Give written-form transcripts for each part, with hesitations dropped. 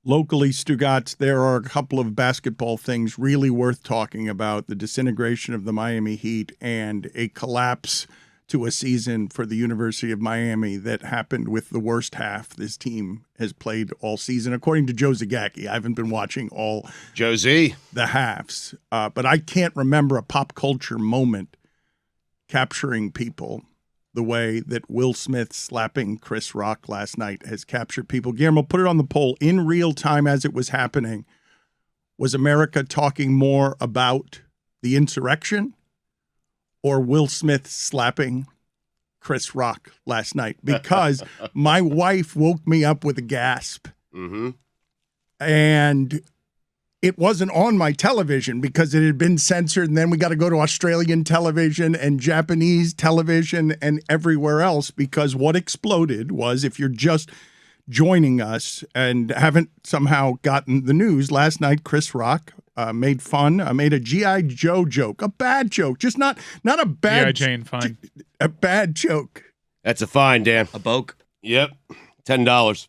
Locally, Stugotz, there are a couple of basketball things really worth talking about. The disintegration of the Miami Heat and a collapse to a season for the University of Miami that happened with the worst half this team has played all season, according to Joe Zagacki. I haven't been watching all Josie the halves, but I can't remember a pop culture moment capturing people the way that Will Smith slapping Chris Rock last night has captured people. Guillermo, put it on the poll in real time as it was happening. Was America talking more about the insurrection or Will Smith slapping Chris Rock last night? Because my wife woke me up with a gasp. Mm-hmm. And it wasn't on my television because it had been censored, and then we got to go to Australian television and Japanese television and everywhere else, because what exploded was, if you're just joining us and haven't somehow gotten the news, last night Chris Rock made a G.I. Joe joke, a bad joke, just not a bad G.I. Jane fine. A bad joke. That's a fine, Dan. A boke? Yep. $10.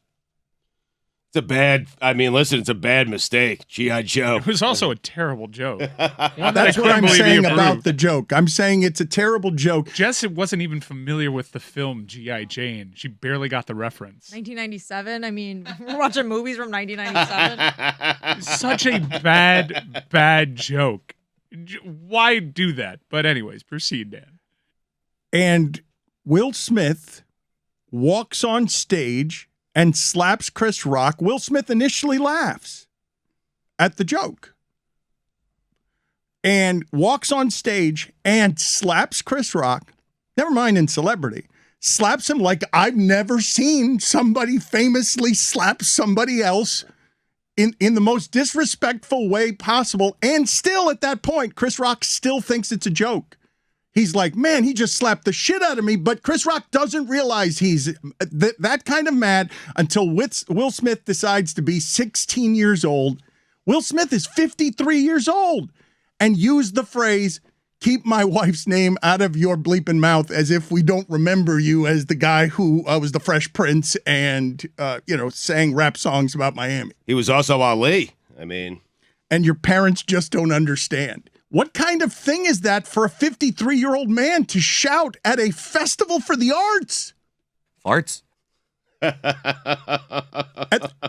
It's a bad, it's a bad mistake. G.I. Joe. It was also a terrible joke. That's what I'm saying about the joke. I'm saying it's a terrible joke. Jess wasn't even familiar with the film G.I. Jane. She barely got the reference. 1997? I mean, we're watching movies from 1997. Such a bad joke. Why do that? But anyways, proceed, Dan. And Will Smith walks on stage and slaps Chris Rock. Will Smith initially laughs at the joke and walks on stage and slaps Chris Rock. Never mind in celebrity. Slaps him like I've never seen somebody famously slap somebody else in the most disrespectful way possible. And still at that point, Chris Rock still thinks it's a joke. He's like, man, he just slapped the shit out of me. But Chris Rock doesn't realize he's that kind of mad until Will Smith decides to be 16 years old. Will Smith is 53 years old and used the phrase, keep my wife's name out of your bleeping mouth, as if we don't remember you as the guy who was the Fresh Prince and, sang rap songs about Miami. He was also Ali. And your parents just don't understand. What kind of thing is that for a 53-year-old man to shout at a festival for the arts? Farts.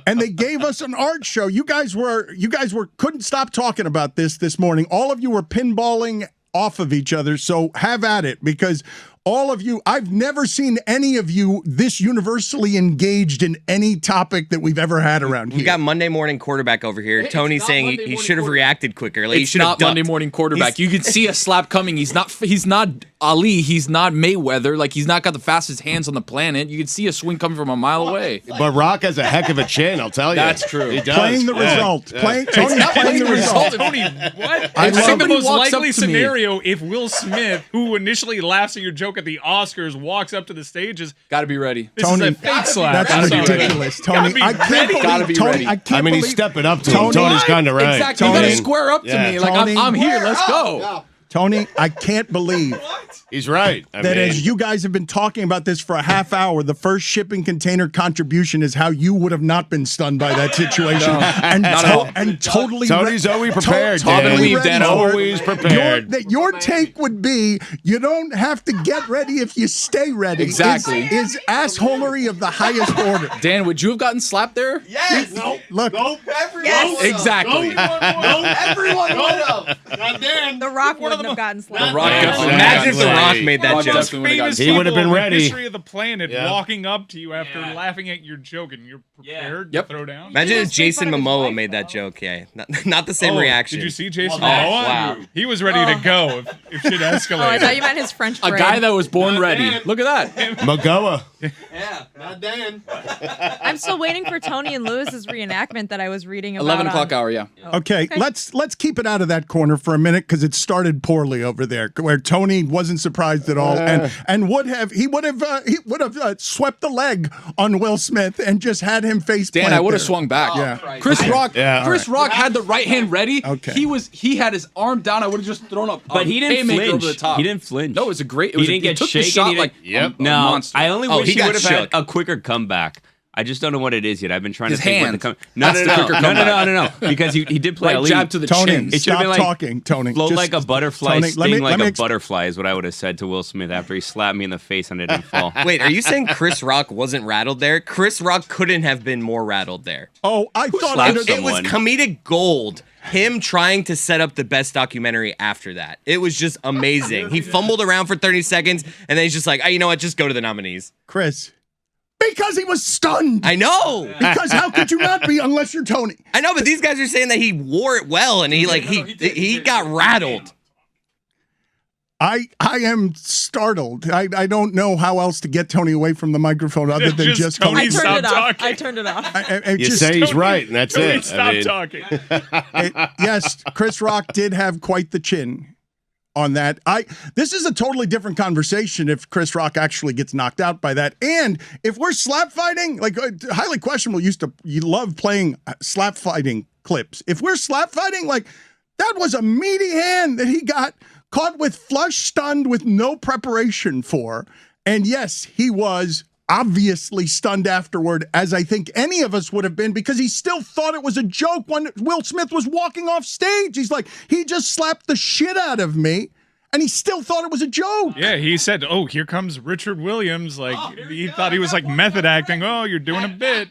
and they gave us an art show. You guys couldn't stop talking about this morning. All of you were pinballing off of each other, so have at it, because all of you, I've never seen any of you this universally engaged in any topic that we've ever had around here. We got Monday morning quarterback over here. Tony saying he should have reacted quicker. Like, it's not Monday morning quarterback. You can see a slap coming. He's not Ali. He's not Mayweather. Like, he's not got the fastest hands on the planet. You can see a swing coming from a mile away. But Rock has a heck of a chin, I'll tell you. That's true. He does. Playing the result. Tony's playing the result. Tony, what? I think the most walks likely up to me. scenario, if Will Smith, who initially laughs at your joke at the Oscars, walks up to the stage, is Got to be ready. this Tony, is a fake slap. That's I'm sorry. ridiculous, Tony. I can't believe Gotta be Tony. ready. I can't believe he's stepping up to him. Tony, Tony's kind of right. Exactly. You got to square up to me. Like, Tony, I'm here. Let's go. Tony, I can't believe He's right. that as you guys have been talking about this for a half hour, the first shipping container contribution is how you would have not been stunned by that situation. And totally Tony's always prepared, totally Dan. Always prepared. Your take would be, you don't have to get ready if you stay ready. Exactly. Is assholery of the highest order. Dan, would you have gotten slapped there? Yes. Look, Yes. Exactly. Everyone would have. Not Dan. The Rock wouldn't have gotten slapped. Rock definitely. Imagine if The Rock made that Rock joke. definitely would've gotten Famous He would have people been in ready. the history of the planet Yeah. walking up to you after laughing at your joke, and you're prepared to throw down. Imagine if Jason Momoa made that joke. Yeah, not the same reaction. Did you see Jason Well, Momoa? wow. He was ready to go if shit escalated. Oh, I thought you meant his French A braid. guy that was born ready. Look at that. Magoa. Yeah, not Dan. I'm still waiting for Tony and Lewis's reenactment that I was reading about. 11 o'clock hour, yeah. okay, let's keep it out of that corner for a minute, because it started poorly over there, where Tony wasn't surprised at all, and would have swept the leg on Will Smith and just had him face Dan, plant I would have there. swung back. Yeah. Chris Rock. Yeah. Chris Rock had the right hand ready. Okay. He had his arm down. I would have just thrown up. But he didn't haymaker flinch. over the top. He didn't flinch. No, it was a great. He didn't get took shaken. the shot He didn't- like a No, monster. I only Oh, wish he he got would have had shook. a quicker comeback. I just don't know what it is yet. I've been trying His to think hand. what That's the quicker comeback. no. Because he did play Right Ali. jab to the Tony, chin. It should have stop been like talking, Tony. float Just- like a butterfly, Tony, sting like a ex- butterfly is what I would have said to Will Smith after he slapped me in the face and I didn't fall. Wait, are you saying Chris Rock wasn't rattled there? Chris Rock couldn't have been more rattled there. Oh, I thought slapped It was someone? comedic gold. Him trying to set up the best documentary after that. It was just amazing. He fumbled around for 30 seconds, and then he's just like, you know what? Just go to the nominees. Chris. Because he was stunned. I know. Because how could you not be unless you're Tony? I know, but these guys are saying that he wore it well, and he got rattled. I am startled. I don't know how else to get Tony away from the microphone other than just Tony I Tony. stop turned it off. talking. I turned it off. You say he's right, and that's Tony, it. stop I talking. Yes, Chris Rock did have quite the chin on that. This is a totally different conversation if Chris Rock actually gets knocked out by that. And if we're slap fighting, like highly questionable you love playing slap fighting clips. If we're slap fighting, like that was a meaty hand that he got caught with flush stunned with no preparation for. And yes, he was obviously stunned afterward, as I think any of us would have been, because he still thought it was a joke when Will Smith was walking off stage. He's like, he just slapped the shit out of me, and he still thought it was a joke. Yeah, he said, "Oh, here comes Richard Williams." Like he thought he was like method acting. Oh, you're doing a bit.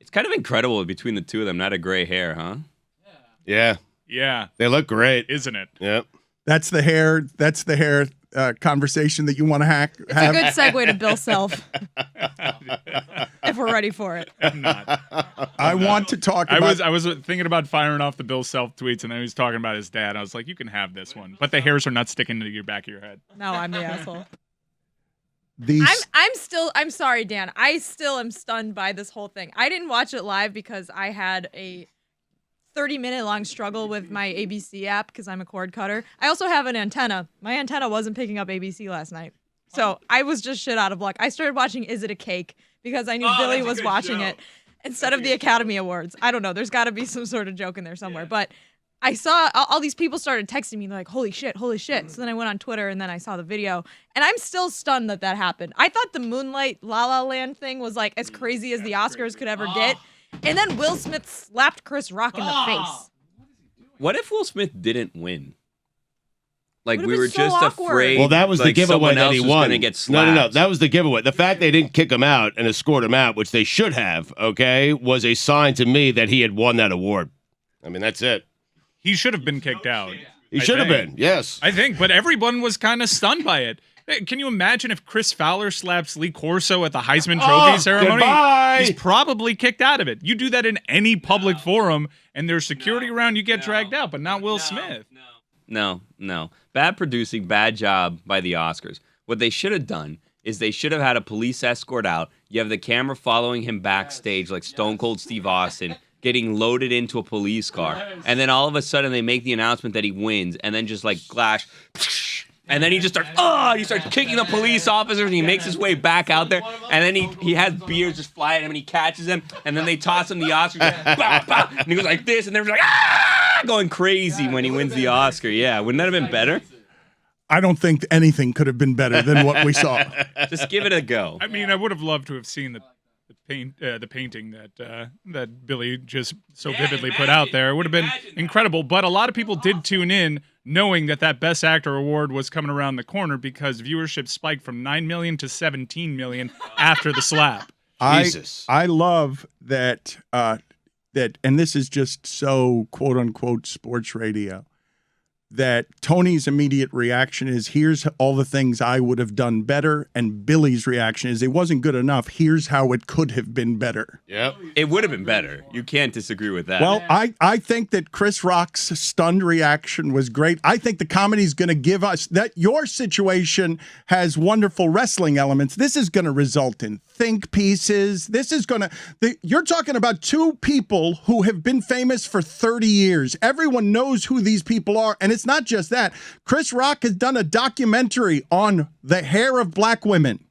It's kind of incredible between the two of them. Not a gray hair, huh? Yeah, Yeah, they look great. isn't it? Yep. That's the hair. That's the hair conversation that you want to have. It's a good segue to Bill Self. If we're ready for it. I'm not. I want to talk about. I was thinking about firing off the Bill Self tweets, and then he was talking about his dad. I was like, you can have this one, but the hairs are not sticking to your back of your head. No, I'm the asshole. these. I'm sorry, Dan. I still am stunned by this whole thing. I didn't watch it live because I had a 30-minute long struggle with my ABC app because I'm a cord cutter. I also have an antenna. My antenna wasn't picking up ABC last night. So I was just shit out of luck. I started watching Is It a Cake because I knew Billy was watching it instead of the Academy Awards. I don't know. There's got to be some sort of joke in there somewhere. But I saw all these people started texting me like, holy shit, holy shit. So then I went on Twitter and then I saw the video. And I'm still stunned that happened. I thought the Moonlight La La Land thing was like as crazy as the Oscars could ever get. And then Will Smith slapped Chris Rock in the face. What if Will Smith didn't win? Like Would've we been were so just awkward. afraid. Well, that was the like, giveaway someone that else he was won. gonna get No, slapped. that was the giveaway. The fact they didn't kick him out and escort him out, which they should have, okay, was a sign to me that he had won that award. I mean, that's it. He should have been kicked out. He I should have think. been, yes. I think, but everyone was kind of stunned by it. Hey, can you imagine if Chris Fowler slaps Lee Corso at the Heisman Trophy ceremony? goodbye. He's probably kicked out of it. You do that in any public forum, and there's security around, you get dragged out, but not Will Smith. No. Bad producing, bad job by the Oscars. What they should have done is they should have had a police escort out. You have the camera following him backstage like Stone Cold Steve Austin, getting loaded into a police car. And then all of a sudden they make the announcement that he wins, and then just like flash. And then he just starts kicking the police officers, and he makes his way back out there. And then he has beers just fly at him, and he catches them. And then they toss him the Oscar. Bah, bah, and he goes like this, and they're like, going crazy when he wins the Oscar. Yeah, wouldn't that have been better? I don't think anything could have been better than what we saw. Just give it a go. I mean, I would have loved to have seen the painting that Billy just so vividly put out there. It would have been incredible. But a lot of people did tune in knowing that Best Actor award was coming around the corner because viewership spiked from 9 million to 17 million after the slap. Jesus. I love that, and this is just so quote unquote sports radio, that Tony's immediate reaction is, here's all the things I would have done better. And Billy's reaction is, it wasn't good enough. Here's how it could have been better. Yep. It would have been better. You can't disagree with that. Well, I think that Chris Rock's stunned reaction was great. I think the comedy's going to give us that. Your situation has wonderful wrestling elements. This is going to result in think pieces. This is going to, you're talking about two people who have been famous for 30 years. Everyone knows who these people are. And it's not just that. Chris Rock has done a documentary on the hair of black women.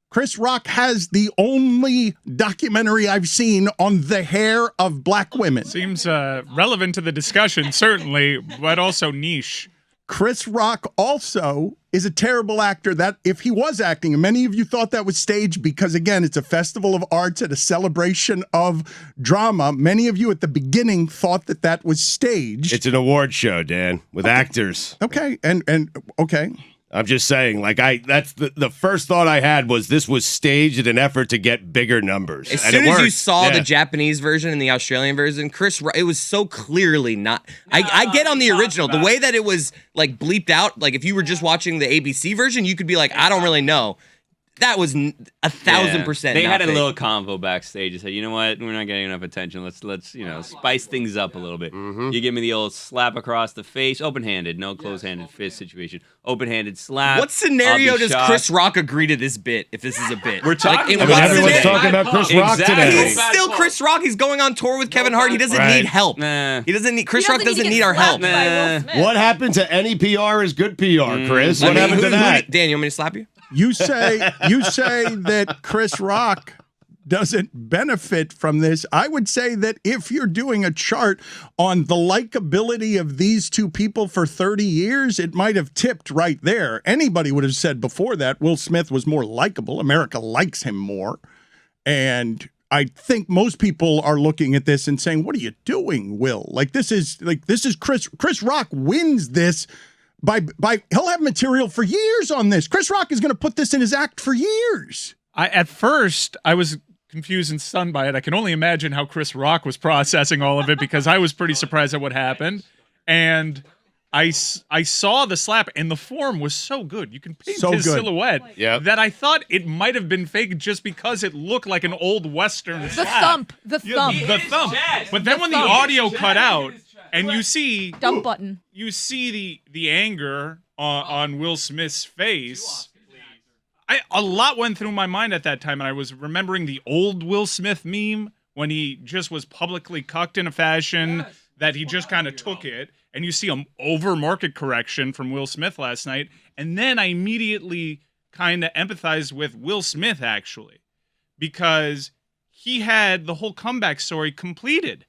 Chris Rock has the only documentary I've seen on the hair of black women. Seems relevant to the discussion, certainly, but also niche. Chris Rock also is a terrible actor. That if he was acting, and many of you thought that was staged because, again, it's a festival of arts and a celebration of drama. Many of you at the beginning thought that that was staged. It's an award show, Dan, with actors. Okay, and okay. I'm just saying, that's the first thought I had was this was staged in an effort to get bigger numbers. As and soon it as you worked. saw Yeah. the Japanese version and the Australian version, it was so clearly not. I get on the original. The way that it was like bleeped out, like if you were just watching the ABC version, you could be like, I don't really know. That was 1,000%. They not had a fake. little convo backstage and said, you know what, we're not getting enough attention. Let's spice things up a little bit. Mm-hmm. You give me the old slap across the face, open-handed, no close-handed fist situation. Open-handed slap. What scenario I'll be does shocked. Chris Rock agree to this bit? If this is a bit, We're talking in I mean, what everyone's scenario- talking about Chris Rock Exactly. today. He's still Chris Rock. He's going on tour with Kevin Hart. He doesn't Right. need help. Nah. He doesn't need. Chris He Rock doesn't to need get our help. slapped by Will Smith. What happened to any PR is good PR, Chris? What happened to that? Dan, you want me to slap you? You say that Chris Rock doesn't benefit from this. I would say that if you're doing a chart on the likability of these two people for 30 years, it might have tipped right there. Anybody would have said before that Will Smith was more likable. America likes him more. And I think most people are looking at this and saying, what are you doing, Will? This is Chris Rock wins this by he'll have material for years on this. Chris Rock is going to put this in his act for years. At first, I was confused and stunned by it. I can only imagine how Chris Rock was processing all of it because I was pretty surprised at what happened. And I saw the slap, and the form was so good. You can paint So his good. silhouette Yep. that I thought it might have been fake just because it looked like an old Western The slap. thump. The Yeah, thump. the thump. But then when the thump. audio cut out, and you see Dump button. the anger on Will Smith's face. A lot went through my mind at that time, and I was remembering the old Will Smith meme when he just was publicly cucked in a fashion that he just kind of took it, and you see an over market correction from Will Smith last night, and then I immediately kind of empathized with Will Smith actually, because he had the whole comeback story completed.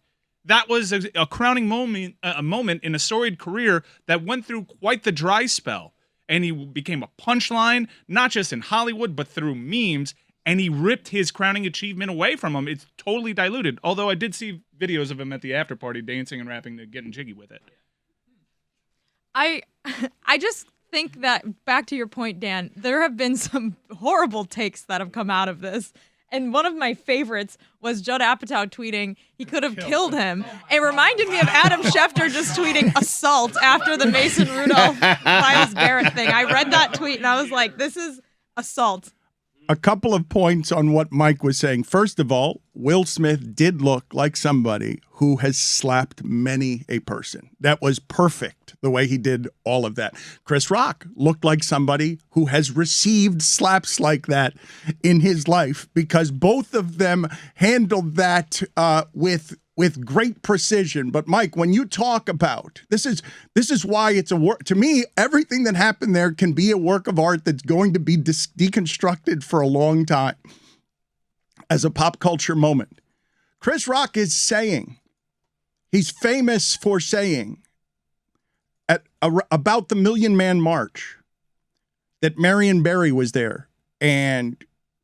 That was a crowning moment, a moment in a storied career that went through quite the dry spell. And he became a punchline, not just in Hollywood, but through memes. And he ripped his crowning achievement away from him. It's totally diluted. Although I did see videos of him at the after party dancing and rapping to getting jiggy with it. I just think that, back to your point, Dan, there have been some horrible takes that have come out of this. And one of my favorites was Judd Apatow tweeting he could have killed him. It reminded me of Adam Schefter just tweeting assault after the Mason Rudolph Miles Garrett thing. I read that tweet and I was like, this is assault. A couple of points on what Mike was saying. First of all, Will Smith did look like somebody who has slapped many a person. That was perfect, the way he did all of that. Chris Rock looked like somebody who has received slaps like that in his life, because both of them handled that with great precision. But Mike, when you talk about this is why it's a work. To me, everything that happened there can be a work of art that's going to be deconstructed for a long time as a pop culture moment. Chris Rock is saying, he's famous for saying about the Million Man March that Marion Barry was there and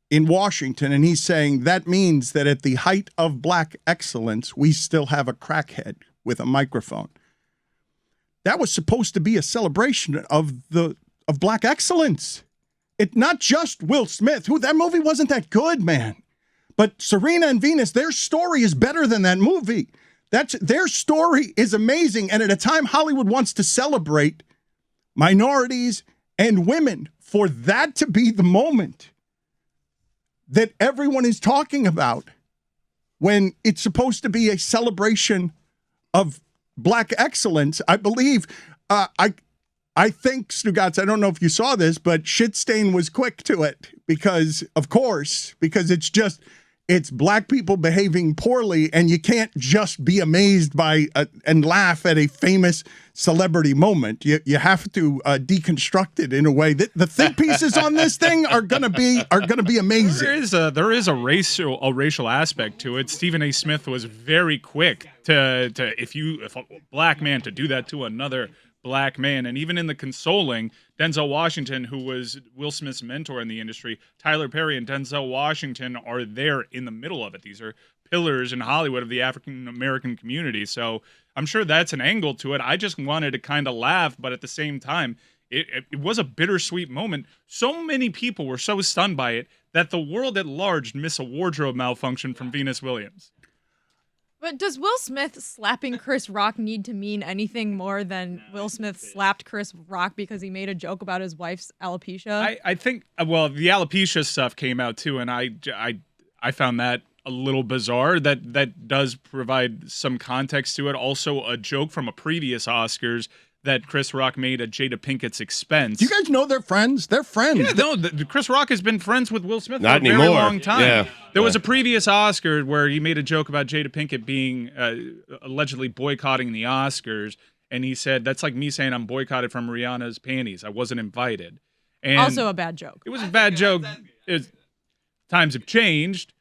in Washington, and he's saying that means that at the height of black excellence, we still have a crackhead with a microphone. That was supposed to be a celebration of black excellence. It not just Will Smith, who that movie wasn't that good, man. But Serena and Venus, their story is better than that movie. Their story is amazing. And at a time Hollywood wants to celebrate minorities and women, for that to be the moment that everyone is talking about when it's supposed to be a celebration of black excellence. I believe, I think, Stugotz, I don't know if you saw this, but Shitstain was quick to it because it's black people behaving poorly, and you can't just be amazed by and laugh at a famous celebrity moment. You have to deconstruct it in a way that the think pieces on this thing are gonna be amazing. There is a racial aspect to it. Stephen A. Smith was very quick to if a black man to do that to another black man. And even in the consoling, Denzel Washington, who was Will Smith's mentor in the industry, Tyler Perry and Denzel Washington are there in the middle of it. These are pillars in Hollywood of the African American community. So I'm sure that's an angle to it. I just wanted to kind of laugh, but at the same time, it was a bittersweet moment. So many people were so stunned by it that the world at large missed a wardrobe malfunction from Venus Williams. But does Will Smith slapping Chris Rock need to mean anything more than Will Smith slapped Chris Rock because he made a joke about his wife's alopecia? I think, well, the alopecia stuff came out too, and I found that a little bizarre. That does provide some context to it. Also, a joke from a previous Oscars that Chris Rock made at Jada Pinkett's expense. Do you guys know they're friends? They're friends. Yeah, no, Chris Rock has been friends with Will Smith Not for a anymore. very long time. Yeah. There was a previous Oscar where he made a joke about Jada Pinkett being allegedly boycotting the Oscars, and he said, that's like me saying I'm boycotted from Rihanna's panties. I wasn't invited. And Also a bad joke. it was a bad joke. Times have changed,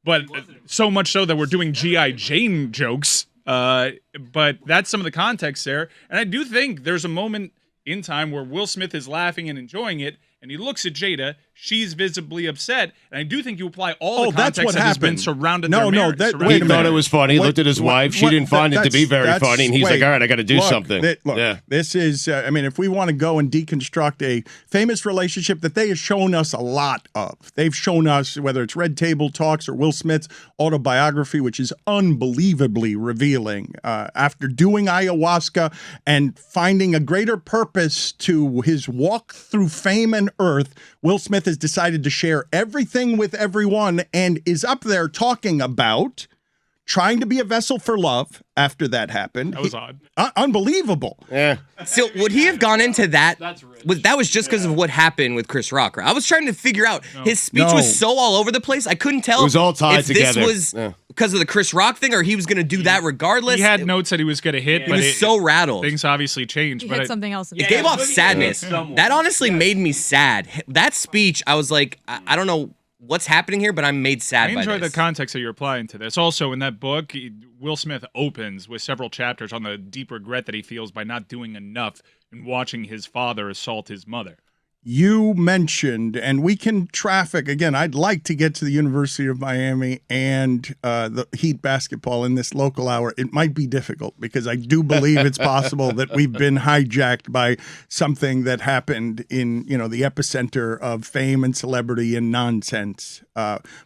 but so much so that we're doing G.I. Jane jokes. But that's some of the context there. And I do think there's a moment in time where Will Smith is laughing and enjoying it, and he looks at Jada. She's visibly upset, and I do think you apply all the that's context what that has been happened. surrounded No, their no, marriage. that- surrounded wait a He their thought minute. it was funny. He What- looked at his wife. She what- didn't find it to be very that's- funny, and he's like, wait, all right, I got to do look, something. Look, Yeah. this is, I mean, if we want to go and deconstruct a famous relationship that they have shown us a lot of, they've shown us, whether it's Red Table Talks or Will Smith's autobiography, which is unbelievably revealing, after doing ayahuasca and finding a greater purpose to his walk through fame and earth, Will Smith has decided to share everything with everyone and is up there talking about trying to be a vessel for love after that happened. That was odd. Unbelievable. Yeah. So would he have gone into that? That was just because of what happened with Chris Rock. Right? I was trying to figure out. His speech No. was so all over the place. I couldn't tell It was all tied if together. this was Yeah. because of the Chris Rock thing or he was going to do that regardless. He had notes that he was going to hit, He but was so rattled. things obviously changed. He But hit something else. In It the gave face. off sadness. That honestly made me sad. That speech, I was like, I don't know what's happening here, but I'm made sad I by enjoy this. the context that you're applying to this. Also, in that book, Will Smith opens with several chapters on the deep regret that he feels by not doing enough in watching his father assault his mother. You mentioned, and we can traffic again. I'd like to get to the University of Miami and the Heat basketball in this local hour. It might be difficult because I do believe it's possible that we've been hijacked by something that happened in, the epicenter of fame and celebrity and nonsense.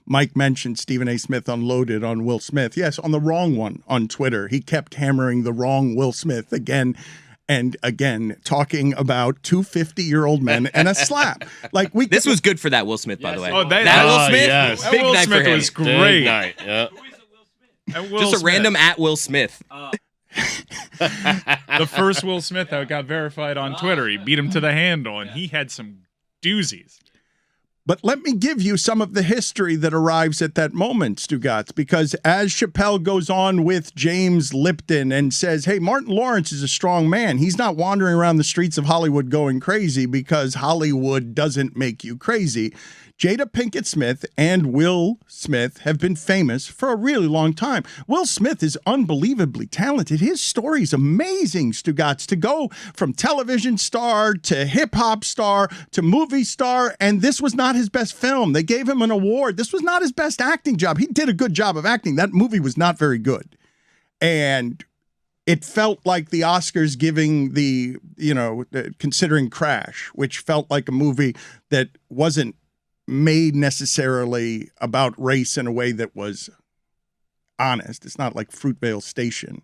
Mike mentioned Stephen A. Smith unloaded on Will Smith. Yes, on the wrong one on Twitter. He kept hammering the wrong Will Smith again and again, talking about two 50-year-old men and a slap. Like This was good for that Will Smith, by the way. Oh, that that- Will Oh, Smith, yes. big Will night Smith for him. was Big great. night. Yeah. And Will Just a Smith, random at Will Smith. the first Will Smith that got verified on Twitter. He beat him to the handle, and he had some doozies. But let me give you some of the history that arrives at that moment, Stugotz, because as Chappelle goes on with James Lipton and says, hey, Martin Lawrence is a strong man. He's not wandering around the streets of Hollywood going crazy because Hollywood doesn't make you crazy. Jada Pinkett Smith and Will Smith have been famous for a really long time. Will Smith is unbelievably talented. His story is amazing, Stugotz, to go from television star to hip-hop star to movie star, and this was not his best film. They gave him an award. This was not his best acting job. He did a good job of acting. That movie was not very good. And it felt like the Oscars giving considering Crash, which felt like a movie that wasn't made necessarily about race in a way that was honest. It's not like Fruitvale Station.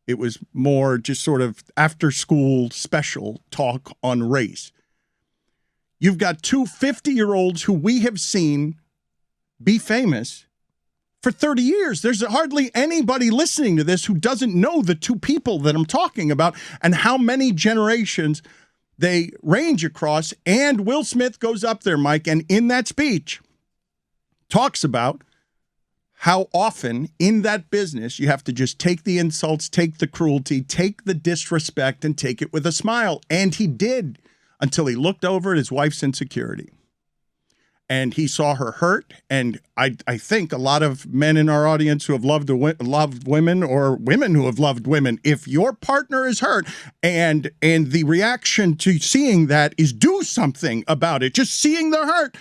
It was more just sort of after school special talk on race. You've got two 50-year-olds who we have seen be famous for 30 years. There's hardly anybody listening to this who doesn't know the two people that I'm talking about and how many generations they range across. And Will Smith goes up there, Mike, and in that speech talks about how often in that business you have to just take the insults, take the cruelty, take the disrespect, and take it with a smile. And he did until he looked over at his wife's insecurity. and he saw her hurt. And I think a lot of men in our audience who have loved women, or women who have loved women, if your partner is hurt and the reaction to seeing that is do something about it, just seeing the hurt,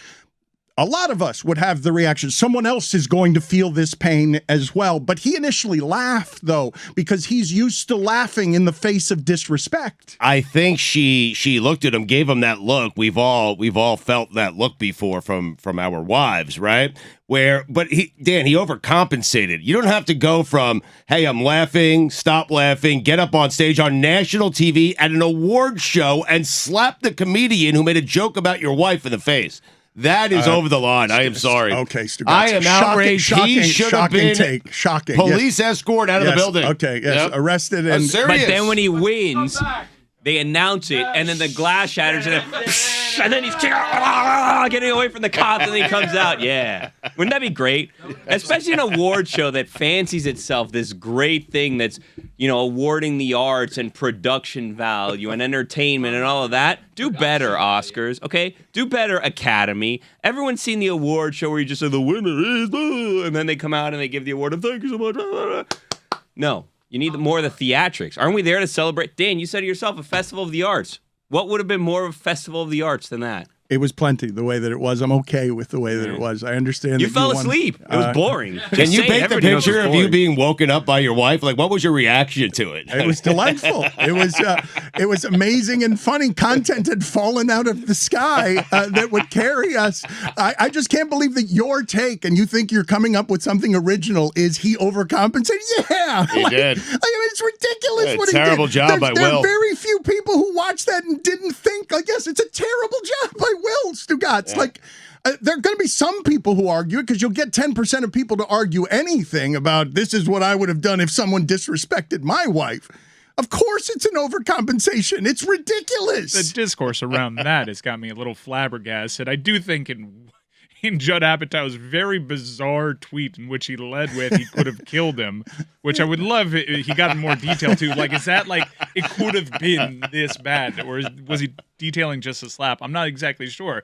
a lot of us would have the reaction, someone else is going to feel this pain as well. But he initially laughed, though, because he's used to laughing in the face of disrespect. I think she looked at him, gave him that look. We've all felt that look before from our wives, right? But he overcompensated. You don't have to go from, hey, I'm laughing, stop laughing, get up on stage on national TV at an award show and slap the comedian who made a joke about your wife in the face. That is over the line. I am sorry. Okay, Stugotz. I am outraged. He should have been shocking. police escort out of the building. Okay, yes, arrested. And But then when he wins, they announce it, and then the glass shatters, and then he's getting away from the cops, and then he comes out. Yeah. Wouldn't that be great? Especially an award show that fancies itself this great thing that's, awarding the arts and production value and entertainment and all of that. Do better, Oscars, okay? Do better, Academy. Everyone's seen the award show where you just say the winner is, and then they come out and they give the award of thank you so much. No. You need more of the theatrics. Aren't we there to celebrate? Dan, you said it yourself, a festival of the arts. What would have been more of a festival of the arts than that? It was plenty the way that it was. I'm okay with the way that it was. I understand. You fell asleep. It was boring. Can you paint the picture of you being woken up by your wife? Like, what was your reaction to it? It was delightful. It was amazing and funny. Content had fallen out of the sky that would carry us. I just can't believe that your take, and you think you're coming up with something original, is he overcompensated? Yeah, he did. It's ridiculous. What terrible he did. job by There Will. are very few people who watched that and didn't think, like, yes, it's a terrible job by Will Stugotz. Yeah. Like, there are going to be some people who argue it, because you'll get 10% of people to argue anything about this is what I would have done if someone disrespected my wife. Of course it's an overcompensation. It's ridiculous. The discourse around that has got me a little flabbergasted. I do think in Judd Apatow's very bizarre tweet in which he led with he could have killed him, which I would love he got in more detail to. Like, is that like it could have been this bad, or was he detailing just a slap? I'm not exactly sure.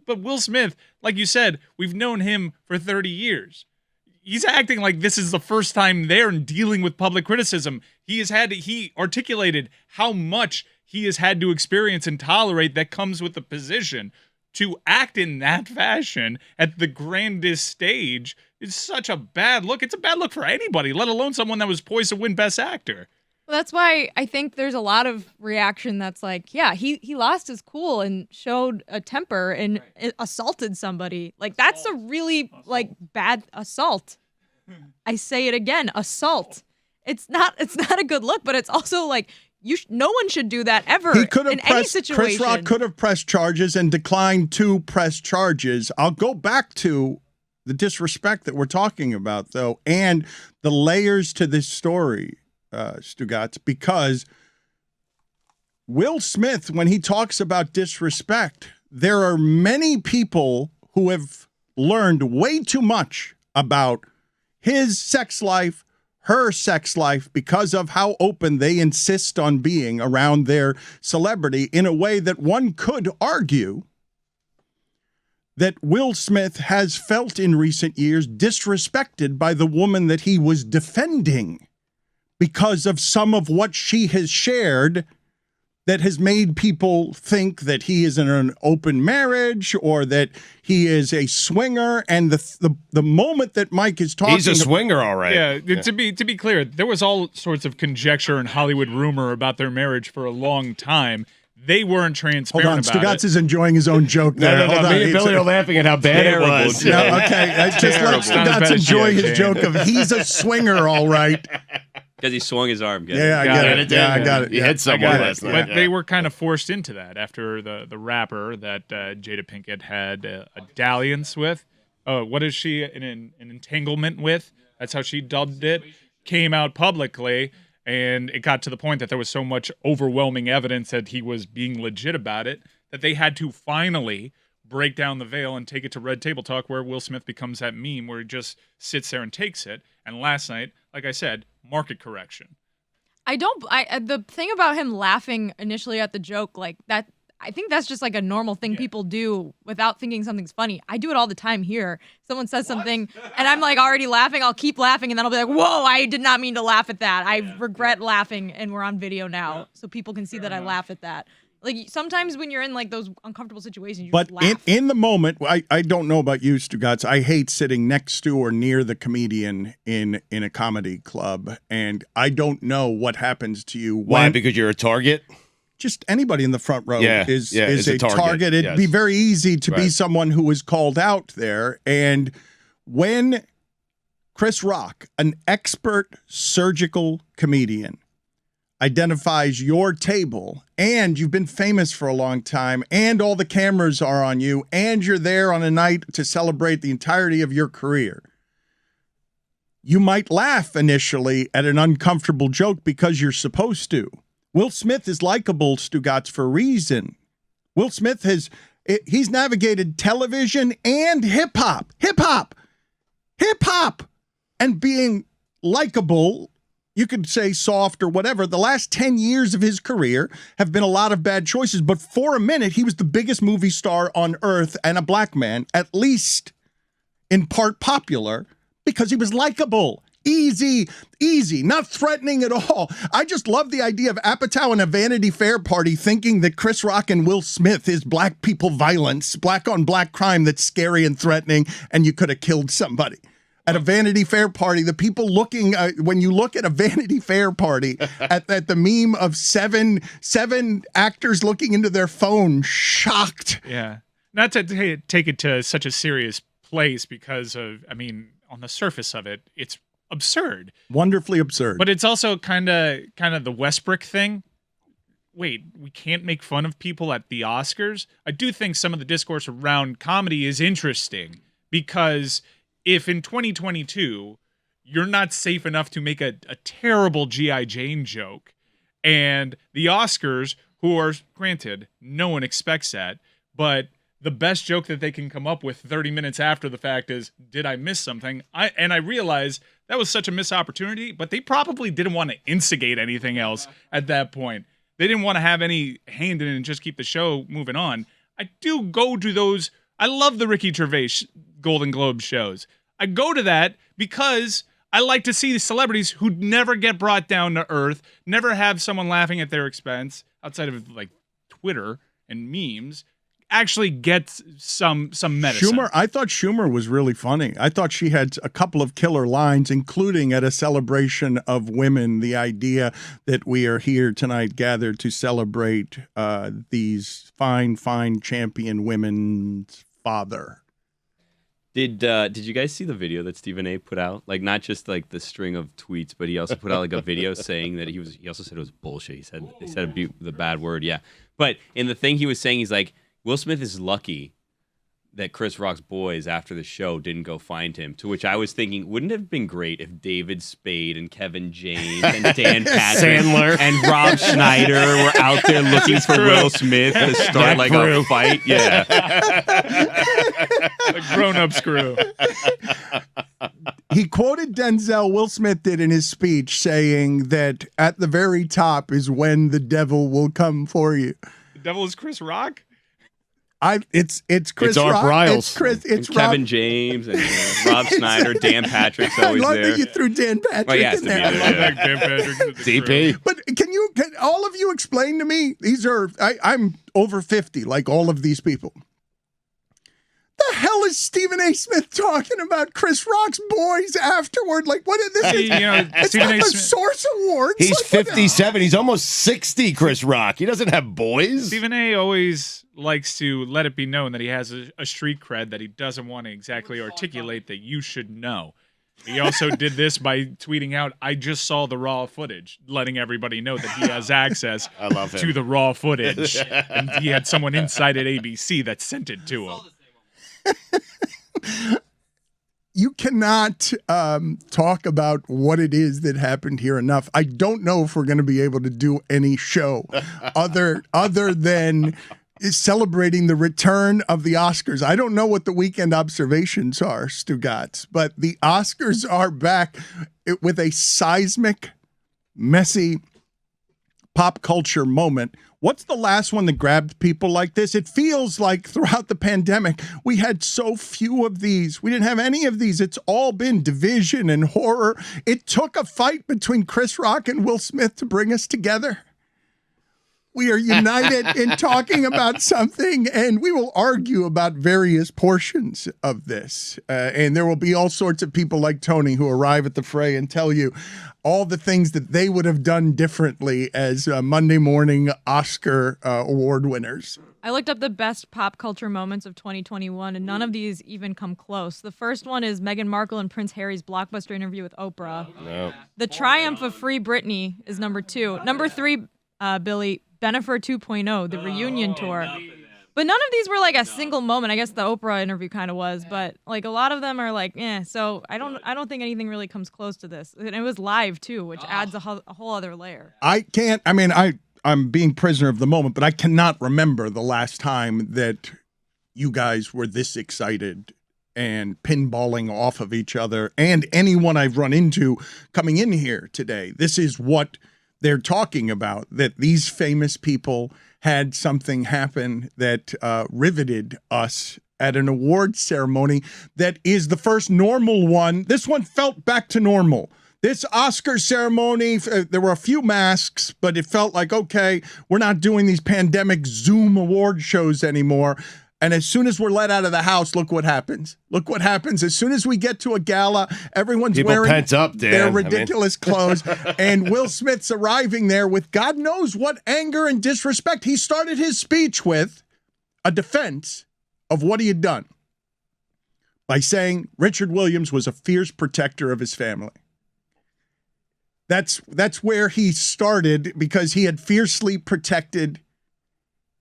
But Will Smith, like you said, we've known him for 30 years. He's acting like this is the first time there and dealing with public criticism. He articulated how much he has had to experience and tolerate that comes with the position. To act in that fashion at the grandest stage is such a bad look. It's a bad look for anybody, let alone someone that was poised to win Best Actor. Well, that's why I think there's a lot of reaction that's like, yeah, he lost his cool and showed a temper and assaulted somebody. Like, that's a really like bad assault. I say it again, assault. It's not a good look, but it's also like, no one should do that ever in any situation. Chris Rock could have pressed charges and declined to press charges. I'll go back to the disrespect that we're talking about, though, and the layers to this story, Stugotz, because Will Smith, when he talks about disrespect, there are many people who have learned way too much about his sex life, her sex life, because of how open they insist on being around their celebrity, in a way that one could argue that Will Smith has felt in recent years disrespected by the woman that he was defending because of some of what she has shared that has made people think that he is in an open marriage or that he is a swinger. And the moment that Mike is talking, he's a swinger, all right. Yeah. To be clear, there was all sorts of conjecture and Hollywood rumor about their marriage for a long time. They weren't transparent about it. Stugotz is enjoying his own joke there. No, me and Billy are laughing at how bad it was. No, okay, just let Stugotz enjoy his joke of he's a swinger, all right. Because he swung his arm. Yeah, I got it. Yeah, I got it. He hit someone last night. But they were kind of forced into that after the rapper that Jada Pinkett had a dalliance with. What is she? An entanglement with? That's how she dubbed it. Came out publicly, and it got to the point that there was so much overwhelming evidence that he was being legit about it that they had to finally break down the veil and take it to Red Table Talk, where Will Smith becomes that meme where he just sits there and takes it. And last night, like I said, market correction. The thing about him laughing initially at the joke, like that, I think that's just like a normal thing people do without thinking something's funny. I do it all the time here. Someone says something and I'm like already laughing. I'll keep laughing and then I'll be like, whoa, I did not mean to laugh at that. I regret laughing and we're on video now so people can see that I laugh at that. Like sometimes when you're in like those uncomfortable situations, you just laugh. in the moment, I don't know about you, Stugotz. I hate sitting next to or near the comedian in a comedy club. And I don't know what happens to you. Why? Because you're a target? Just anybody in the front row is a a target. It'd be very easy to be someone who was called out there. And when Chris Rock, an expert surgical comedian, identifies your table and you've been famous for a long time and all the cameras are on you and you're there on a night to celebrate the entirety of your career, you might laugh initially at an uncomfortable joke because you're supposed to. Will Smith is likable, Stugotz, for a reason. Will Smith he's navigated television and hip-hop, and being likable, you could say soft or whatever. The last 10 years of his career have been a lot of bad choices, but for a minute, he was the biggest movie star on earth and a black man, at least in part popular, because he was likable. Easy, not threatening at all. I just love the idea of Apatow and a Vanity Fair party thinking that Chris Rock and Will Smith is black people violence, black on black crime that's scary and threatening, and you could have killed somebody. At a Vanity Fair party, the people looking, when you look at a Vanity Fair party, at the meme of seven actors looking into their phone, shocked. Yeah. Not to take it to such a serious place because of, I mean, on the surface of it, it's absurd. Wonderfully absurd. But it's also kind of the Westbrook thing. Wait, we can't make fun of people at the Oscars? I do think some of the discourse around comedy is interesting because if in 2022 you're not safe enough to make a terrible G.I. Jane joke, and the Oscars, who are, granted, no one expects that, but the best joke that they can come up with 30 minutes after the fact is, did I miss something? I realize that was such a missed opportunity, but they probably didn't want to instigate anything else at that point. They didn't want to have any hand in it and just keep the show moving on. I do go to those. I love the Ricky Gervais Golden Globe shows. I go to that because I like to see the celebrities who never get brought down to earth, never have someone laughing at their expense outside of like Twitter and memes, actually get some medicine. I thought Schumer was really funny. I thought she had a couple of killer lines, including at a celebration of women, the idea that we are here tonight gathered to celebrate these fine champion women's father. Did you guys see the video that Stephen A. put out? Like, not just like the string of tweets, but he also put out like a video saying that he also said it was bullshit. He said the bad word, yeah. But in the thing he was saying, he's like, Will Smith is lucky that Chris Rock's boys after the show didn't go find him. To which I was thinking, wouldn't it have been great if David Spade and Kevin James and Dan Patrick Sandler and Rob Schneider were out there looking for Will Smith to start like a fight? Yeah. The grown-ups crew. He quoted Denzel, Will Smith did in his speech, saying that at the very top is when the devil will come for you. The devil is Chris Rock? It's Chris Art Rock. Briles. It's Kevin James and Rob Schneider, Dan Patrick's always I love there. that you threw Dan Patrick Well, he has in to be there. there. Dan Patrick. DP. But can all of you explain to me? I'm over 50, like all of these people. The hell is Stephen A. Smith talking about Chris Rock's boys afterward? Like, what is this? It's Stephen not A. the Smith. Source Awards. He's Like, what the- 57. He's almost 60, Chris Rock. He doesn't have boys. Stephen A. always likes to let it be known that he has a street cred that he doesn't want to exactly articulate that you should know. He also did this by tweeting out, I just saw the raw footage, letting everybody know that he has access I love him. to the raw footage. And he had someone inside at ABC that sent it to him. You cannot talk about what it is that happened here enough. I don't know if we're going to be able to do any show other than celebrating the return of the Oscars. I don't know what the weekend observations are, Stugotz, but the Oscars are back with a seismic, messy, pop culture moment. What's the last one that grabbed people like this? It feels like throughout the pandemic, we had so few of these. We didn't have any of these. It's all been division and horror. It took a fight between Chris Rock and Will Smith to bring us together. We are united in talking about something, and we will argue about various portions of this. And there will be all sorts of people like Tony who arrive at the fray and tell you all the things that they would have done differently as Monday morning Oscar award winners. I looked up the best pop culture moments of 2021, and none of these even come close. The first one is Meghan Markle and Prince Harry's blockbuster interview with Oprah. No. The triumph of Free Britney is number 2. Number 3, Billy, Bennifer 2.0, the reunion tour. But none of these were like a single moment. I guess the Oprah interview kind of was, but like a lot of them are like, So I don't think anything really comes close to this. And it was live too, which adds a whole other layer. I'm being prisoner of the moment, but I cannot remember the last time that you guys were this excited and pinballing off of each other and anyone I've run into coming in here today. This is what they're talking about, that these famous people had something happen that riveted us at an award ceremony that is the first normal one. This one felt back to normal. This Oscar ceremony, there were a few masks, but it felt like, okay, we're not doing these pandemic Zoom award shows anymore. And as soon as we're let out of the house, look what happens. Look what happens. As soon as we get to a gala, everyone's People wearing pent up, Dan. their ridiculous clothes. And Will Smith's arriving there with God knows what anger and disrespect. He started his speech with a defense of what he had done by saying Richard Williams was a fierce protector of his family. That's where he started, because he had fiercely protected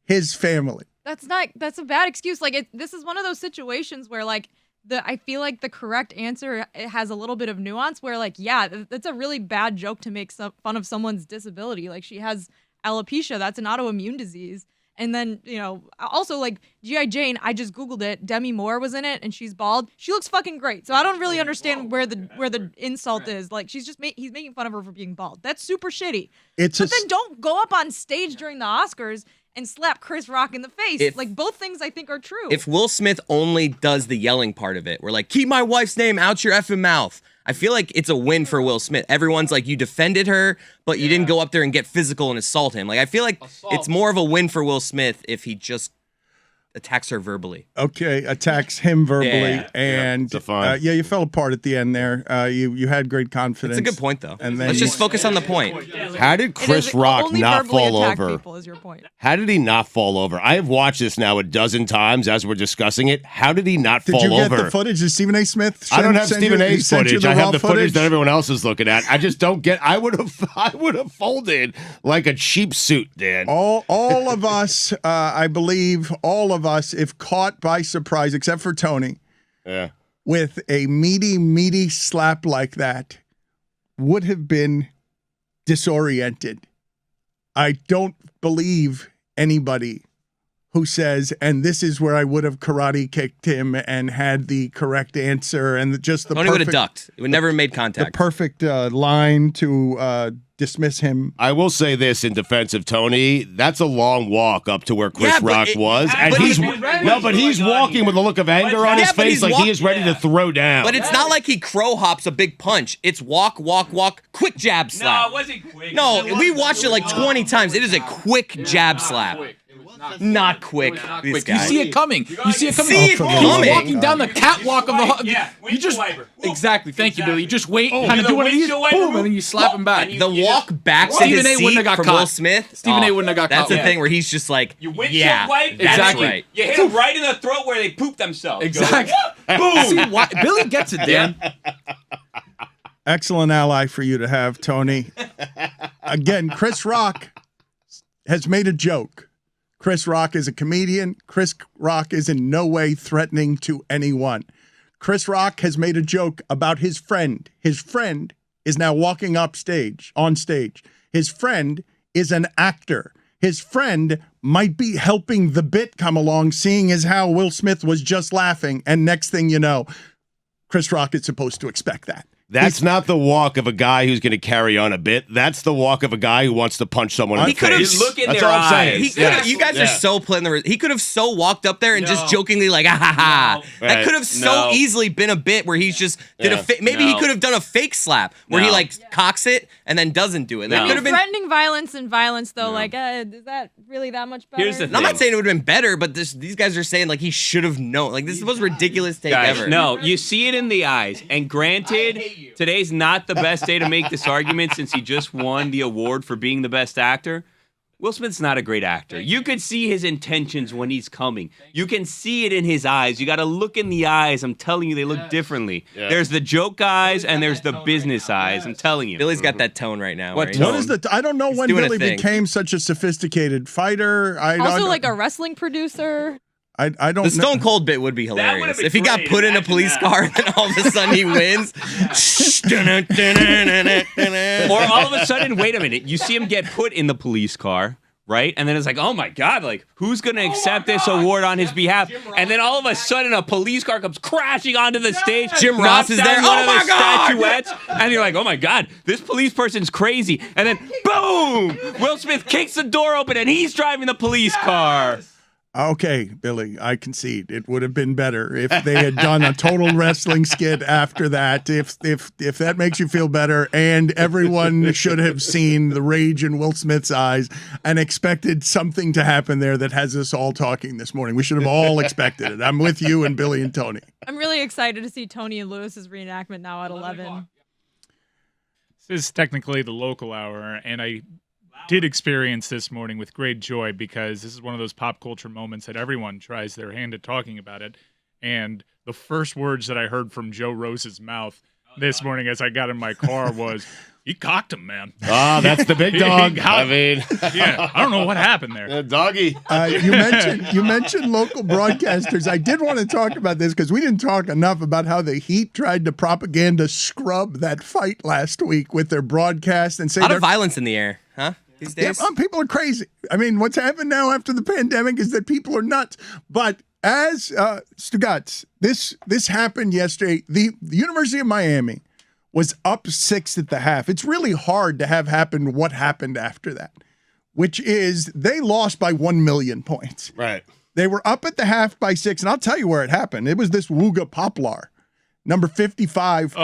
his family. That's a bad excuse. Like this is one of those situations where like I feel like the correct answer, it has a little bit of nuance where like, yeah, that's a really bad joke to make fun of someone's disability. Like she has alopecia. That's an autoimmune disease. And then, also like G.I. Jane, I just Googled it. Demi Moore was in it and she's bald. She looks fucking great. So I don't really understand where the insult is. Like she's just he's making fun of her for being bald. That's super shitty. But then don't go up on stage during the Oscars and slap Chris Rock in the face. Like both things I think are true. If Will Smith only does the yelling part of it, we're like, keep my wife's name out your effing mouth. I feel like it's a win for Will Smith. Everyone's like, you defended her, but you didn't go up there and get physical and assault him. Like, I feel like it's more of a win for Will Smith if he just attacks her verbally. Okay, attacks him verbally, and you fell apart at the end there. You had great confidence. It's a good point, though. And then let's just focus on the point. How did Chris Rock not fall over? People is your point. How did he not fall over? I have watched this now a dozen times as we're discussing it. How did he not fall over? Did you get the footage of Stephen A. Smith? I don't have Stephen A.'s footage. I have the footage that everyone else is looking at. I just don't get. I would have folded like a cheap suit, Dan. All of us, I believe, all of us, if caught by surprise, except for Tony, with a meaty slap like that, would have been disoriented. I don't believe anybody who says, and this is where I would have karate kicked him and had the correct answer and just the Tony would have ducked. It would never have made contact. The perfect line to dismiss him. I will say this in defense of Tony, that's a long walk up to where Chris Rock was. And he's walking with a look of anger on his face like he is ready to throw down. But it's not like he crow hops a big punch. It's walk, quick jab slap. No, it wasn't quick. No, we watched it like 20 times. It is a quick jab slap. Not quick. You see it coming. You see it coming. See it coming. Walking down the catwalk of the. You just exactly. Thank you, Billy. You just wait, kind of do one of these, boom, and then you slap him back. The walk back to his seat from Will Smith. Stephen A. wouldn't have got caught. That's the thing where he's just like, exactly. Right. You hit him right in the throat where they poop themselves. Exactly. Boom. See, Billy gets it, Dan. Excellent ally for you to have, Tony. Again, Chris Rock has made a joke. Chris Rock is a comedian. Chris Rock is in no way threatening to anyone. Chris Rock has made a joke about his friend. His friend is now walking on stage. His friend is an actor. His friend might be helping the bit come along, seeing as how Will Smith was just laughing. And next thing you know, Chris Rock is supposed to expect that. That's not the walk of a guy who's going to carry on a bit. That's the walk of a guy who wants to punch someone in the face. Look in That's their all I'm saying. eyes. You guys are so playing he could have so walked up there and just jokingly like, ah ha ha. That Right. could have so easily been a bit where he's just did maybe he could have done a fake slap where he like cocks it and then doesn't do it. That could have been. Threatening violence and violence, though, like, is that really that much better? Here's the And I'm not saying it would have been better, but these guys are saying like he should have known. Like this is the most ridiculous take Guys, ever. no, you see it in the eyes. And granted, today's not the best day to make this argument since he just won the award for being the best actor. Will Smith's not a great actor. You could see his intentions when he's coming. You can see it in his eyes. You got to look in the eyes. I'm telling you, they look differently. Yeah. There's the joke eyes and there's the business eyes. I'm telling you. Billy's got that tone right now. What right? tone? What is I don't know He's when doing a Billy thing. became such a sophisticated fighter. Also, like a wrestling producer. I don't The know. Stone Cold bit would be That would've hilarious been if he got great. put in a Imagine police that. car and then all of a sudden he wins. Or all of a sudden, wait a minute, you see him get put in the police car, right? And then it's like, oh my God, like, who's going to accept this award on his behalf? And then all of a sudden, a police car comes crashing onto the stage. Jim knocks Ross is down there. one Oh of my the God! statuettes. And you're like, oh my God, this police person's crazy. And then, boom, Will Smith kicks the door open and he's driving the police car. Okay, Billy, I concede. It would have been better if they had done a total wrestling skit after that. If that makes you feel better, and everyone should have seen the rage in Will Smith's eyes and expected something to happen there that has us all talking this morning. We should have all expected it. I'm with you and Billy and Tony. I'm really excited to see Tony and Lewis's reenactment now at 11. This is technically the local hour, and I did experience this morning with great joy because this is one of those pop culture moments that everyone tries their hand at talking about it. And the first words that I heard from Joe Rose's mouth this morning as I got in my car was, he cocked him, man. Oh, that's the big dog. I mean, Yeah, I don't know what happened there. doggy. You mentioned local broadcasters. I did want to talk about this because we didn't talk enough about how the Heat tried to propaganda scrub that fight last week with their broadcast and say A lot they're of violence in the air, huh? These Yeah, days. people are crazy. I mean, what's happened now after the pandemic is that people are nuts. But as Stugotz, this happened yesterday. The University of Miami was up 6 at the half. It's really hard to have happen what happened after that, which is they lost by 1 million points. Right. They were up at the half by 6, and I'll tell you where it happened. It was this Wooga Poplar, number 55.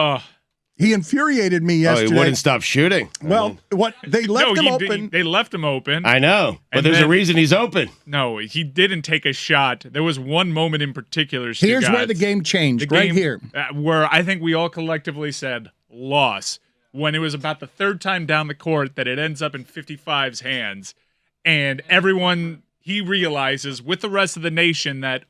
He infuriated me yesterday. Oh, he wouldn't stop shooting. Well, what they left him open. They left him open. I know, but And there's then- a reason he's open. No, he didn't take a shot. There was one moment in particular. Here's where Stugotz, the game changed, the right game, here. where I think we all collectively said loss when it was about the third time down the court that it ends up in 55's hands, and everyone he realizes with the rest of the nation that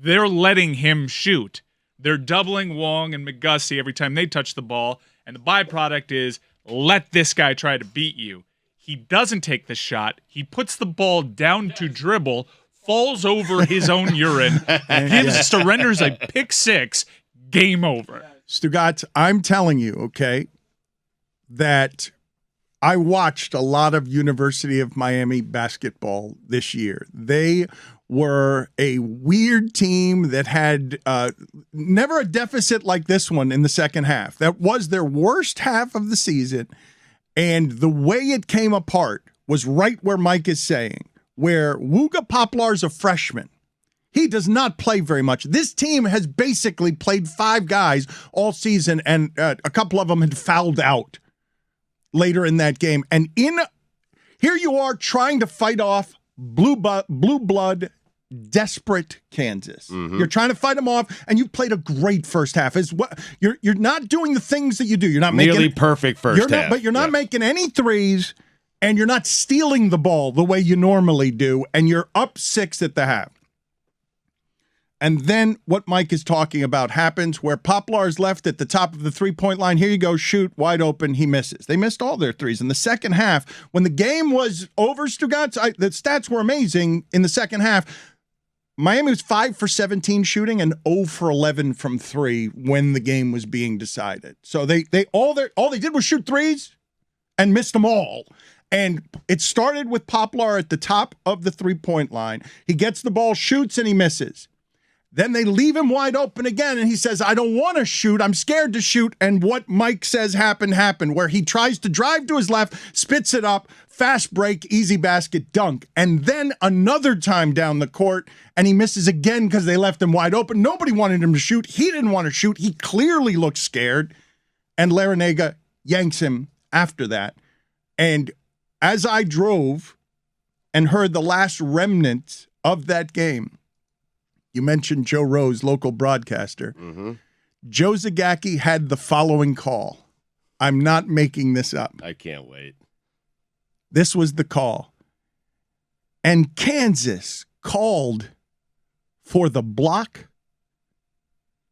they're letting him shoot. They're doubling Wong and McGusty every time they touch the ball, and the byproduct is let this guy try to beat you. He doesn't take the shot. He puts the ball down to dribble, falls over his own urine, surrenders a pick 6, game over. Stugotz, I'm telling you, okay, that I watched a lot of University of Miami basketball this year. They were a weird team that had never a deficit like this one in the second half. That was their worst half of the season. And the way it came apart was right where Mike is saying, where Wooga Poplar's a freshman. He does not play very much. This team has basically played 5 guys all season, and a couple of them had fouled out later in that game. And here you are trying to fight off blue blood, desperate Kansas. You're trying to fight them off, and you've played a great first half. You're not doing the things that you do. You're not Nearly making perfect first half. but you're not making any threes, and you're not stealing the ball the way you normally do, and you're up 6 at the half. And then what Mike is talking about happens where Poplar's left at the top of the three-point line. Here you go, shoot, wide open. He misses. They missed all their threes. In the second half, when the game was over, Stugotz, the stats were amazing in the second half. Miami was 5 for 17 shooting and 0 for 11 from 3 when the game was being decided. So all they did was shoot threes and missed them all. And it started with Poplar at the top of the three-point line. He gets the ball, shoots, and he misses. Then they leave him wide open again, and he says, I don't want to shoot. I'm scared to shoot. And what Mike says happened, where he tries to drive to his left, spits it up, fast break, easy basket, dunk. And then another time down the court, and he misses again because they left him wide open. Nobody wanted him to shoot. He didn't want to shoot. He clearly looked scared. And Larrañaga yanks him after that. And as I drove and heard the last remnant of that game, you mentioned Joe Rose, local broadcaster. Mm-hmm. Joe Zagacki had the following call. I'm not making this up. I can't wait. This was the call. And Kansas called for the block.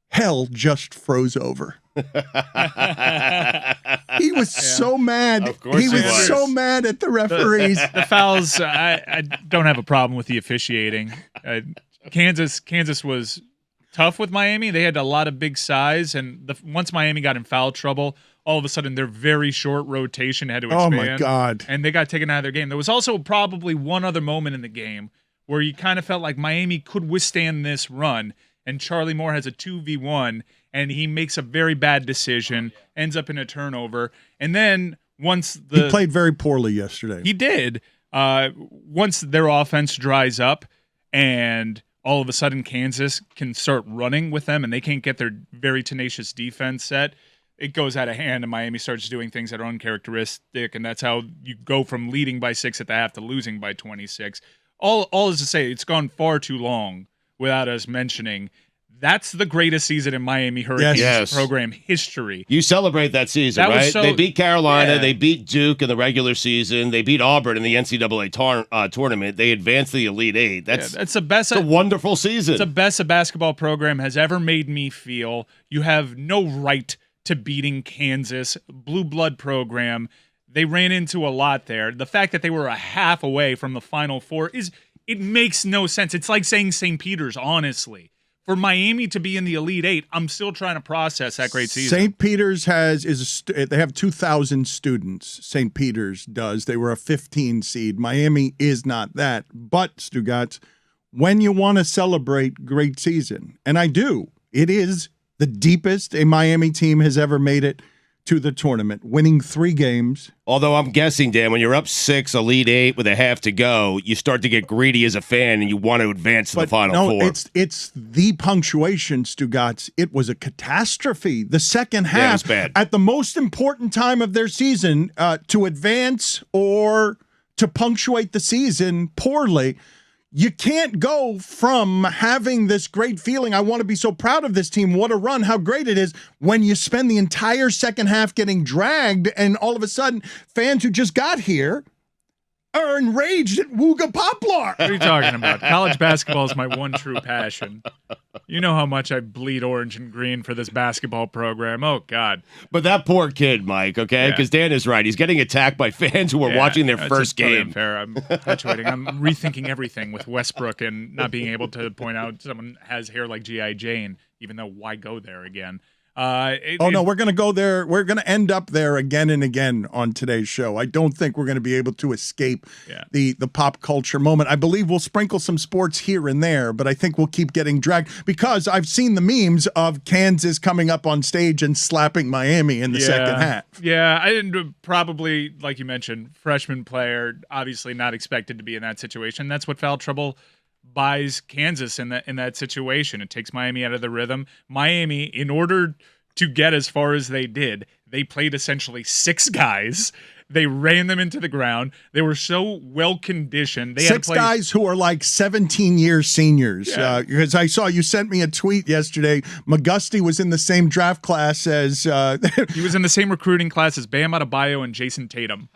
Hell just froze over. He was so mad. Of course he was he was. so mad at the referees. The fouls, I don't have a problem with the officiating. Kansas was tough with Miami. They had a lot of big size, and once Miami got in foul trouble, all of a sudden their very short rotation had to expand. Oh, my God. And they got taken out of their game. There was also probably one other moment in the game where you kind of felt like Miami could withstand this run, and Charlie Moore has a 2v1, and he makes a very bad decision, ends up in a turnover, and then once He played very poorly yesterday. He did. Once their offense dries up and all of a sudden Kansas can start running with them and they can't get their very tenacious defense set, it goes out of hand and Miami starts doing things that are uncharacteristic, and that's how you go from leading by 6 at the half to losing by 26. All is to say, it's gone far too long without us mentioning that's the greatest season in Miami Hurricanes Yes. program history. You celebrate that season, That was right? so- They beat Carolina. Yeah. They beat Duke in the regular season. They beat Auburn in the NCAA tournament. They advanced to the Elite Eight. That's the best. a wonderful season. It's the best a basketball program has ever made me feel. You have no right to beating Kansas, blue blood program. They ran into a lot there. The fact that they were a half away from the Final Four it makes no sense. It's like saying St. Peter's, honestly. For Miami to be in the Elite Eight, I'm still trying to process that great season. St. Peter's they have 2,000 students. St. Peter's does. They were a 15 seed. Miami is not that. But, Stugotz, when you want to celebrate great season, and I do, it is the deepest a Miami team has ever made it to the tournament, winning 3 games. Although I'm guessing, Dan, when you're up 6, Elite Eight with a half to go, you start to get greedy as a fan and you want to advance to the Final Four. It's the punctuation, Stugotz. It was a catastrophe. The second half, Yeah, it was bad. at the most important time of their season, to advance or to punctuate the season poorly. You can't go from having this great feeling, I want to be so proud of this team, what a run, how great it is, when you spend the entire second half getting dragged, and all of a sudden, fans who just got here are enraged at Wooga Poplar. What are you talking about? College basketball is my one true passion. You know how much I bleed orange and green for this basketball program. Oh, God. But that poor kid, Mike, okay? Yeah. Because Dan is right. He's getting attacked by fans who are watching their That's first totally game. Unfair. I'm perpetuating. I'm rethinking everything with Westbrook and not being able to point out someone has hair like G.I. Jane, even though why go there again? No, we're going to go there. We're going to end up there again and again on today's show. I don't think we're going to be able to escape the pop culture moment. I believe we'll sprinkle some sports here and there, but I think we'll keep getting dragged because I've seen the memes of Kansas coming up on stage and slapping Miami in the second half. Yeah, I didn't probably, like you mentioned, freshman player, obviously not expected to be in that situation. That's what foul trouble buys Kansas in that situation. It takes Miami out of the rhythm. Miami, in order to get as far as they did, they played essentially 6 guys. They ran them into the ground. They were so well conditioned. They 6 guys who are like 17-year seniors. Yeah. Because I saw you sent me a tweet yesterday. McGusty was in the same draft class as. He was in the same recruiting class as Bam Adebayo and Jason Tatum.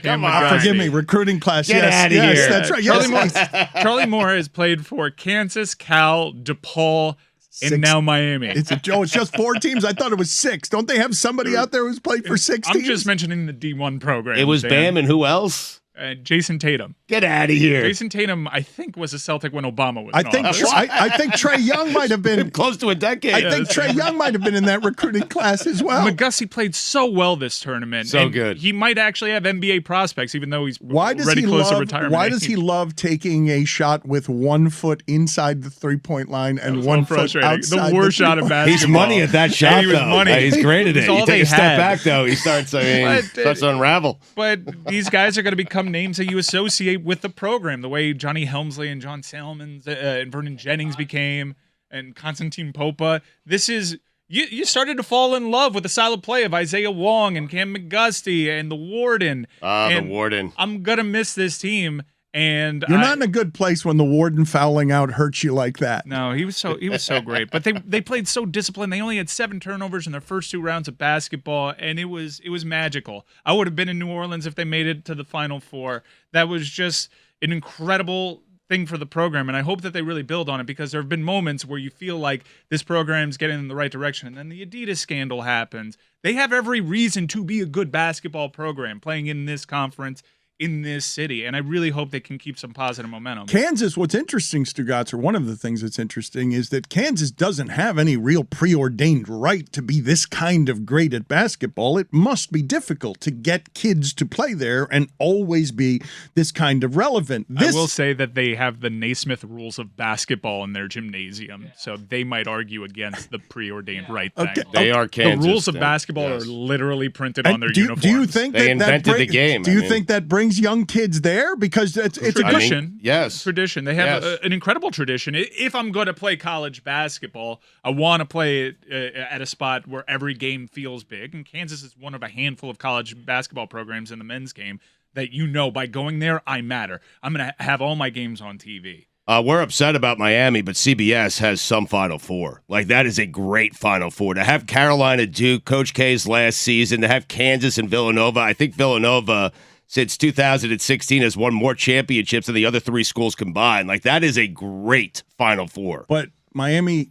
Come on. Forgive me, recruiting class. Get yes, outta yes, here. that's right. Yes, Charlie Moore has played for Kansas, Cal, DePaul, and 6. now Miami. It's just 4 teams. I thought it was 6. Don't they have somebody out there who's played for 6 I'm teams? just mentioning the D1 program. It was Dan. Bam and who else? Jason Tatum. Get out of here. Jason Tatum, I think, was a Celtic when Obama was. I think I think Trae Young might have been Close to a decade. I think Trae Young might have been in that recruiting class as well. McGusty played so well this tournament. So and good. He might actually have NBA prospects, even though he's Why does already he close to love? retirement. Why does he love taking a shot with 1 foot inside the 3-point line and was 1 so foot frustrating. outside? The worst shot of basketball. He's money at that shot, he was though. money. He's great at It's it. all You take they a step had. back, though. He starts, starts to unravel. But these guys are going to become names that you associate with the program, the way Johnny Helmsley and John Salmons and Vernon Jennings became, and Constantine Popa. This is you started to fall in love with the style of play of Isaiah Wong and Cam McGusty and the Warden. The Warden. I'm gonna miss this team, and You're not in a good place when the Warden fouling out hurts you like that. No, he was so great. But they played so disciplined. They only had 7 turnovers in their first 2 rounds of basketball, and it was magical. I would have been in New Orleans if they made it to the Final Four. That was just an incredible thing for the program, and I hope that they really build on it, because there have been moments where you feel like this program's getting in the right direction, and then the Adidas scandal happens. They have every reason to be a good basketball program playing in this conference, in this city, and I really hope they can keep some positive momentum. Kansas, what's interesting, Stugotz, or one of the things that's interesting, is that Kansas doesn't have any real preordained right to be this kind of great at basketball. It must be difficult to get kids to play there and always be this kind of relevant. I will say that they have the Naismith rules of basketball in their gymnasium, so they might argue against the preordained right thing. Okay. They are Kansas. The rules of then. basketball Yes. are literally printed on their do, uniforms. do you think They that invented the brings- game, Do you I mean. think that brings young kids there? Because it's a good Tradition. yes. Tradition. They have Yes. an incredible tradition. If I'm going to play college basketball, I want to play it at a spot where every game feels big. And Kansas is one of a handful of college basketball programs in the men's game that by going there, I matter. I'm going to have all my games on TV. We're upset about Miami, but CBS has some Final Four. Like, that is a great Final Four. To have Carolina Duke, Coach K's last season, to have Kansas and Villanova. I think Villanova, since 2016, has won more championships than the other 3 schools combined. Like, that is a great Final Four. But Miami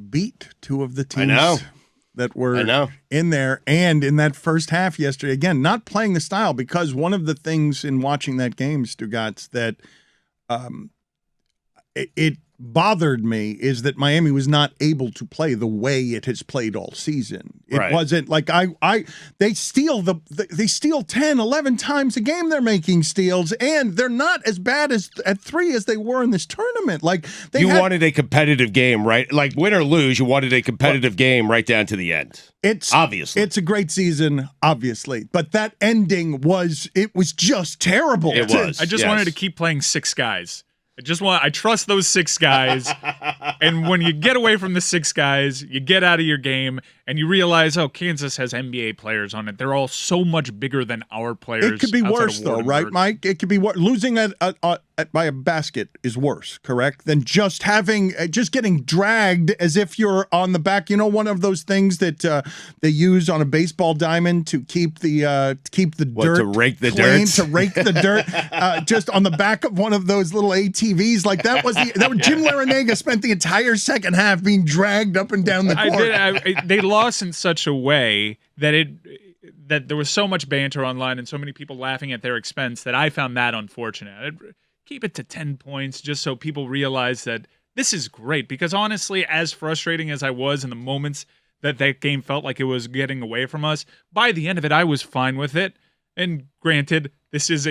beat 2 of the teams know. that were I know. in there, and in that first half yesterday, again, not playing the style, because one of the things in watching that game, Stugotz, that it bothered me is that Miami was not able to play the way it has played all season. It Right. wasn't like they steal they steal 10, 11 times a game. They're making steals, and they're not as bad as at 3 as they were in this tournament. Like You wanted a competitive game, right? Like, win or lose, you wanted a competitive game right down to the end. Obviously. It's a great season, obviously, but that ending was just terrible. It was. I just Yes. wanted to keep playing 6 guys. I trust those 6 guys. And when you get away from the 6 guys, you get out of your game and you realize, Kansas has NBA players on it. They're all so much bigger than our players. It could be outside worse, of though, right, Wardenburg. Mike? It could be worse. Losing by a basket is worse, correct? Than just getting dragged as if you're on the back. You know, one of those things that they use on a baseball diamond to keep the dirt, to rake the clean, dirt? to rake the dirt, just on the back of one of those little ATVs. Like that was Jim Larinaga spent the entire second half being dragged up and down the court. They lost in such a way that that there was so much banter online and so many people laughing at their expense that I found that unfortunate. I'd keep it to 10 points just so people realize that this is great, because honestly, as frustrating as I was in the moments that game felt like it was getting away from us, by the end of it, I was fine with it. And granted, this is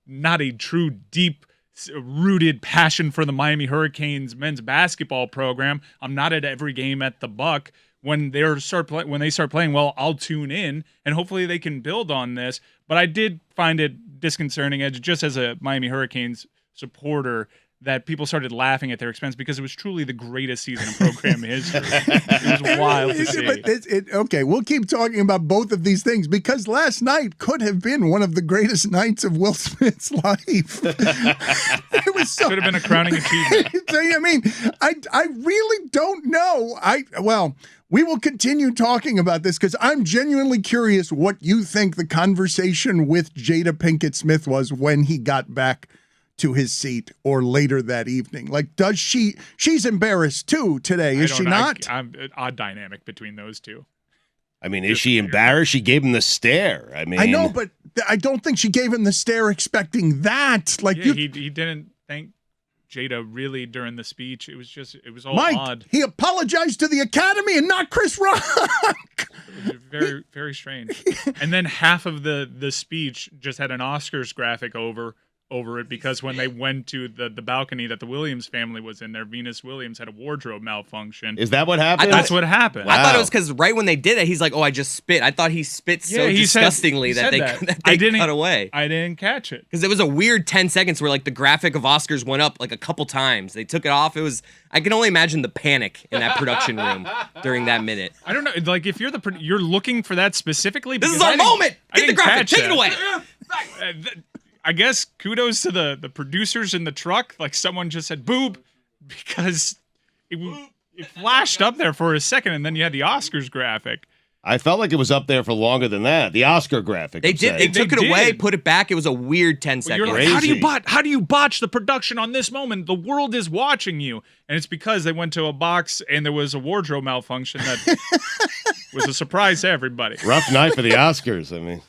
not a true deep rooted passion for the Miami Hurricanes men's basketball program. I'm not at every game at the Buck. When they start playing well, I'll tune in, and hopefully they can build on this. But I did find it disconcerting, just as a Miami Hurricanes supporter, that people started laughing at their expense, because it was truly the greatest season in program history. It was wild to see. But okay, we'll keep talking about both of these things, because last night could have been one of the greatest nights of Will Smith's life. It was Could have been a crowning achievement. I mean, I really don't know. We will continue talking about this, because I'm genuinely curious what you think the conversation with Jada Pinkett Smith was when he got back to his seat or later that evening. Like, she's embarrassed too today, is she not? I'm an odd dynamic between those two. I mean, is she embarrassed? She gave him the stare. I mean, I know, but I don't think she gave him the stare expecting that. Like Yeah, he didn't thank Jada really during the speech. It was all Mike, odd. he apologized to the Academy and not Chris Rock. It was very, very strange. And then half of the speech just had an Oscars graphic over it because when they went to the balcony that the Williams family was in there, Venus Williams had a wardrobe malfunction. is that what happened? That's what happened. Wow. I thought it was because right when they did it, he's like, "Oh, I just spit." I thought he spit so Yeah, he said- disgustingly he that said they that. that I they didn't- cut away. I didn't catch it. Because it was a weird 10 seconds where like the graphic of Oscars went up like a couple times. They took it off. It was I can only imagine the panic in that production room during that minute. I don't know. Like if you're you're looking for that specifically. This is because our I didn't- moment. I Get the didn't graphic. catch Take it that. away. I guess kudos to the producers in the truck. Like someone just said boob because it flashed up there for a second and then you had the Oscars graphic. I felt like it was up there for longer than that. The Oscar graphic. They I'm did. They saying. took it They away, did. put it back. It was a weird 10 seconds. You're like, Crazy. how do you botch the production on this moment? The world is watching you. And it's because they went to a box and there was a wardrobe malfunction that was a surprise to everybody. Rough night for the Oscars. I mean.